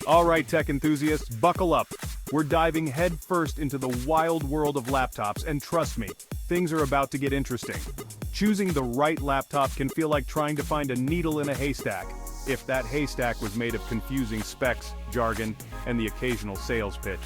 Alright tech enthusiasts, buckle up. We're diving headfirst into the wild world of laptops, and trust me, things are about to get interesting. Choosing the right laptop can feel like trying to find a needle in a haystack, if that haystack was made of confusing specs, jargon, and the occasional sales pitch.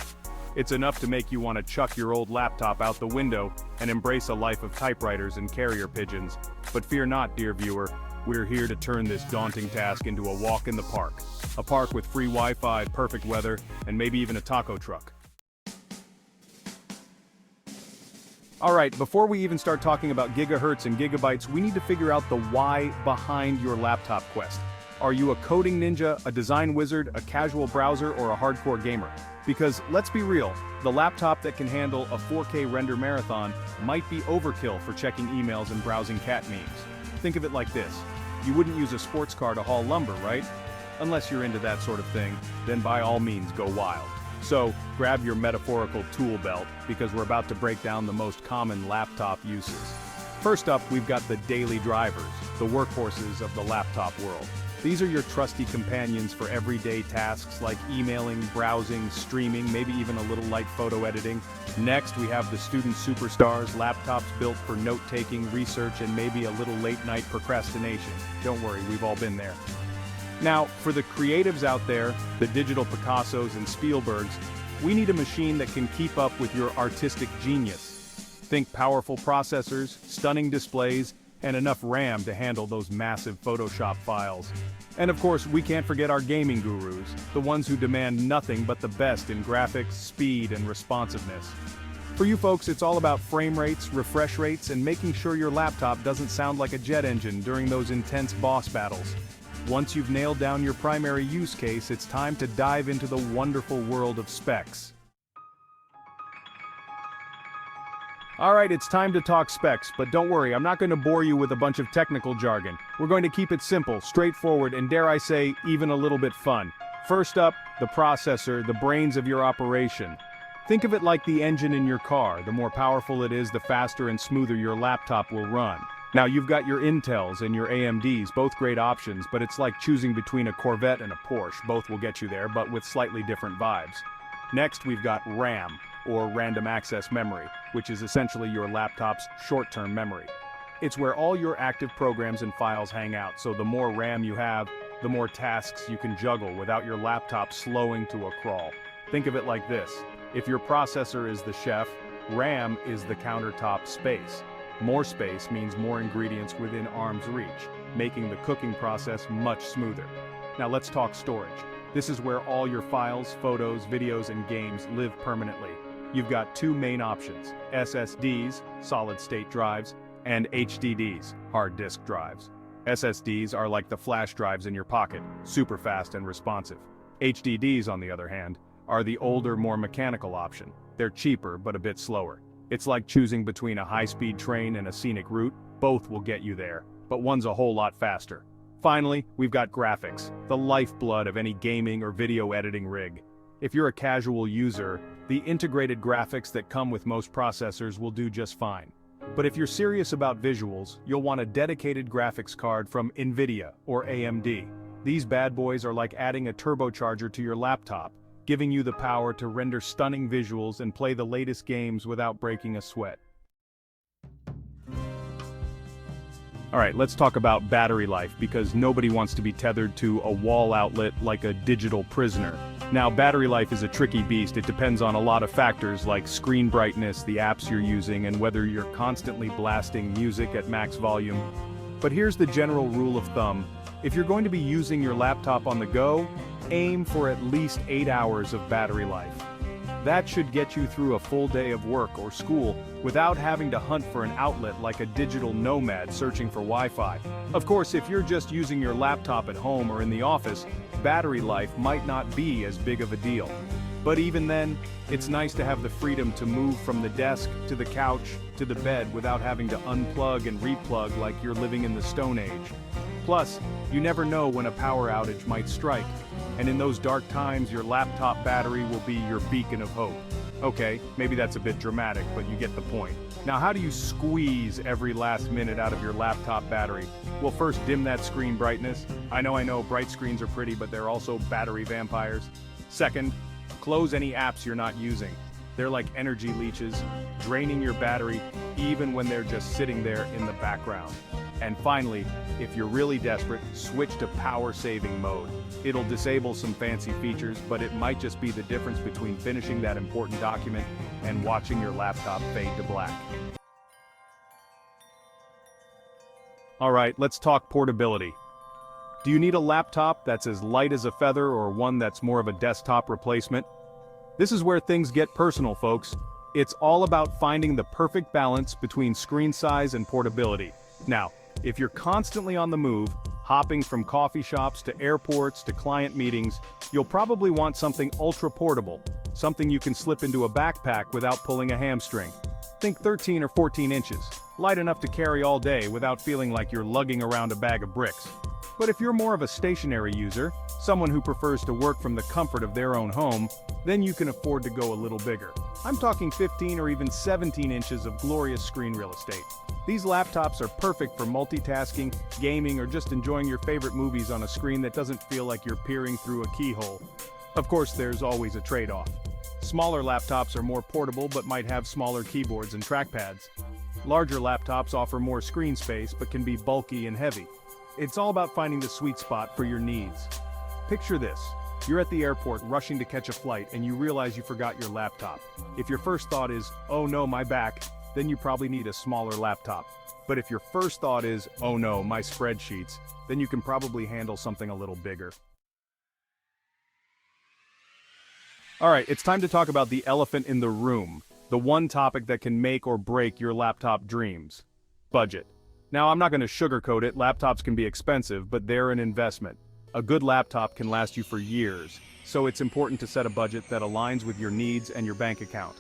It's enough to make you want to chuck your old laptop out the window and embrace a life of typewriters and carrier pigeons. But fear not, dear viewer, we're here to turn this daunting task into a walk in the park. A park with free Wi-Fi, perfect weather, and maybe even a taco truck. Alright, before we even start talking about gigahertz and gigabytes, we need to figure out the why behind your laptop quest. Are you a coding ninja, a design wizard, a casual browser, or a hardcore gamer? Because, let's be real, the laptop that can handle a 4K render marathon might be overkill for checking emails and browsing cat memes. Think of it like this. You wouldn't use a sports car to haul lumber, right? Unless you're into that sort of thing, then by all means go wild. So, grab your metaphorical tool belt, because we're about to break down the most common laptop uses. First up, we've got the daily drivers, the workhorses of the laptop world. These are your trusty companions for everyday tasks like emailing, browsing, streaming, maybe even a little light photo editing. Next, we have the student superstars, laptops built for note-taking, research, and maybe a little late-night procrastination. Don't worry, we've all been there. Now, for the creatives out there, the digital Picassos and Spielbergs, we need a machine that can keep up with your artistic genius. Think powerful processors, stunning displays, and enough RAM to handle those massive Photoshop files. And of course, we can't forget our gaming gurus, the ones who demand nothing but the best in graphics, speed, and responsiveness. For you folks, it's all about frame rates, refresh rates, and making sure your laptop doesn't sound like a jet engine during those intense boss battles. Once you've nailed down your primary use case, it's time to dive into the wonderful world of specs. Alright, it's time to talk specs, but don't worry, I'm not going to bore you with a bunch of technical jargon. We're going to keep it simple, straightforward, and dare I say, even a little bit fun. First up, the processor, the brains of your operation. Think of it like the engine in your car. The more powerful it is, the faster and smoother your laptop will run. Now you've got your Intels and your AMDs, both great options, but it's like choosing between a Corvette and a Porsche. Both will get you there, but with slightly different vibes. Next, we've got RAM, or random access memory, which is essentially your laptop's short-term memory. It's where all your active programs and files hang out, so the more RAM you have, the more tasks you can juggle without your laptop slowing to a crawl. Think of it like this. If your processor is the chef, RAM is the countertop space. More space means more ingredients within arm's reach, making the cooking process much smoother. Now let's talk storage. This is where all your files, photos, videos, and games live permanently. You've got two main options: SSDs, solid-state drives, and HDDs, hard disk drives. SSDs are like the flash drives in your pocket, super fast and responsive. HDDs, on the other hand, are the older, more mechanical option. They're cheaper, but a bit slower. It's like choosing between a high-speed train and a scenic route. Both will get you there, but one's a whole lot faster. Finally, we've got graphics, the lifeblood of any gaming or video editing rig. If you're a casual user, the integrated graphics that come with most processors will do just fine. But if you're serious about visuals, you'll want a dedicated graphics card from NVIDIA or AMD. These bad boys are like adding a turbocharger to your laptop, giving you the power to render stunning visuals and play the latest games without breaking a sweat. Alright, let's talk about battery life, because nobody wants to be tethered to a wall outlet like a digital prisoner. Now, battery life is a tricky beast. It depends on a lot of factors like screen brightness, the apps you're using, and whether you're constantly blasting music at max volume. But here's the general rule of thumb. If you're going to be using your laptop on the go, aim for at least 8 hours of battery life. That should get you through a full day of work or school without having to hunt for an outlet like a digital nomad searching for Wi-Fi. Of course, if you're just using your laptop at home or in the office, battery life might not be as big of a deal. But even then, it's nice to have the freedom to move from the desk to the couch to the bed without having to unplug and replug like you're living in the Stone Age. Plus, you never know when a power outage might strike, and in those dark times your laptop battery will be your beacon of hope. Okay, maybe that's a bit dramatic, but you get the point. Now, how do you squeeze every last minute out of your laptop battery? Well, first, dim that screen brightness. I know, bright screens are pretty, but they're also battery vampires. Second, close any apps you're not using. They're like energy leeches, draining your battery even when they're just sitting there in the background. And finally, if you're really desperate, switch to power saving mode. It'll disable some fancy features, but it might just be the difference between finishing that important document and watching your laptop fade to black. Alright, let's talk portability. Do you need a laptop that's as light as a feather or one that's more of a desktop replacement? This is where things get personal, folks. It's all about finding the perfect balance between screen size and portability. Now, if you're constantly on the move, hopping from coffee shops to airports to client meetings, you'll probably want something ultra-portable, something you can slip into a backpack without pulling a hamstring. Think 13 or 14 inches, light enough to carry all day without feeling like you're lugging around a bag of bricks. But if you're more of a stationary user, someone who prefers to work from the comfort of their own home, then you can afford to go a little bigger. I'm talking 15 or even 17 inches of glorious screen real estate. These laptops are perfect for multitasking, gaming, or just enjoying your favorite movies on a screen that doesn't feel like you're peering through a keyhole. Of course, there's always a trade-off. Smaller laptops are more portable but might have smaller keyboards and trackpads. Larger laptops offer more screen space but can be bulky and heavy. It's all about finding the sweet spot for your needs. Picture this. You're at the airport rushing to catch a flight and you realize you forgot your laptop. If your first thought is, "Oh no, my back," then you probably need a smaller laptop. But if your first thought is, "Oh no, my spreadsheets," then you can probably handle something a little bigger. Alright, it's time to talk about the elephant in the room, the one topic that can make or break your laptop dreams. Budget. Now, I'm not going to sugarcoat it, laptops can be expensive, but they're an investment. A good laptop can last you for years, so it's important to set a budget that aligns with your needs and your bank account.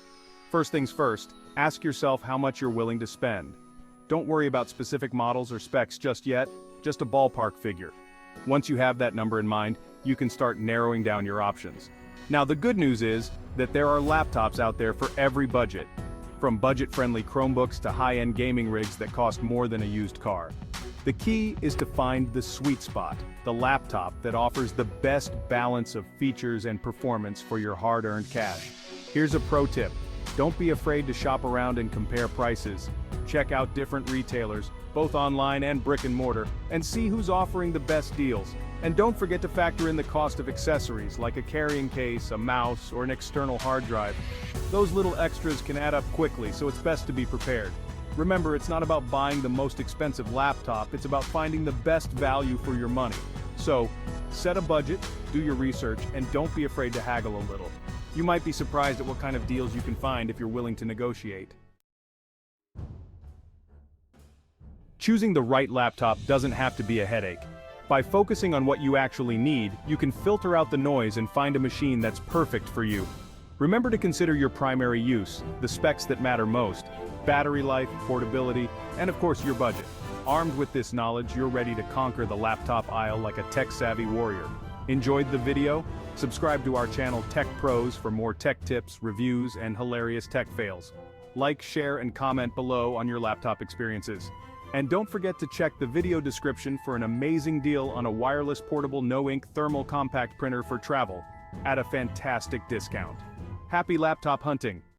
First things first, ask yourself how much you're willing to spend. Don't worry about specific models or specs just yet, just a ballpark figure. Once you have that number in mind, you can start narrowing down your options. Now, the good news is that there are laptops out there for every budget. From budget-friendly Chromebooks to high-end gaming rigs that cost more than a used car. The key is to find the sweet spot, the laptop that offers the best balance of features and performance for your hard-earned cash. Here's a pro tip. Don't be afraid to shop around and compare prices. Check out different retailers, both online and brick and mortar, and see who's offering the best deals. And don't forget to factor in the cost of accessories like a carrying case, a mouse, or an external hard drive. Those little extras can add up quickly, so it's best to be prepared. Remember, it's not about buying the most expensive laptop, it's about finding the best value for your money. So, set a budget, do your research, and don't be afraid to haggle a little. You might be surprised at what kind of deals you can find if you're willing to negotiate. Choosing the right laptop doesn't have to be a headache. By focusing on what you actually need, you can filter out the noise and find a machine that's perfect for you. Remember to consider your primary use, the specs that matter most, battery life, portability, and of course your budget. Armed with this knowledge, you're ready to conquer the laptop aisle like a tech-savvy warrior. Enjoyed the video? Subscribe to our channel Tech Pros for more tech tips, reviews, and hilarious tech fails. Like, share, and comment below on your laptop experiences. And don't forget to check the video description for an amazing deal on a wireless portable no-ink thermal compact printer for travel, at a fantastic discount. Happy laptop hunting!